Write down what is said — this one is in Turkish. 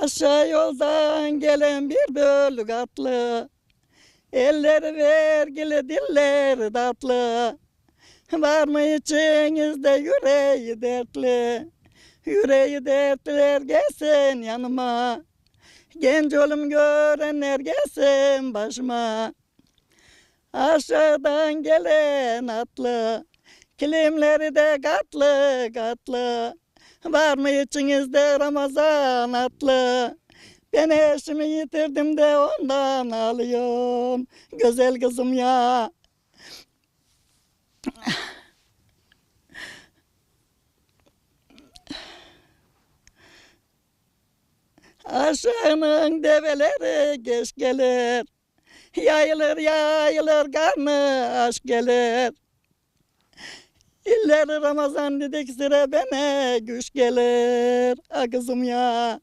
Aşağı yoldan gelen bir bölük atlı, elleri vergili dilleri tatlı. Var mı içinizde yüreği dertli? Yüreği dertliler gelsin yanıma. Genç oğlum görenler gelsin başıma. Aşağıdan gelen atlı, kilimleri de katlı katlı. Var mı içinizde Ramazan atlı? Ben eşimi yitirdim de ondan ağlıyorum. Güzel kızım ya. Aşağının develeri geç gelir. Yayılır yayılır karnı aç gelir. İlleri Ramazan dedik sıra bana güç gelir. A kızım ya.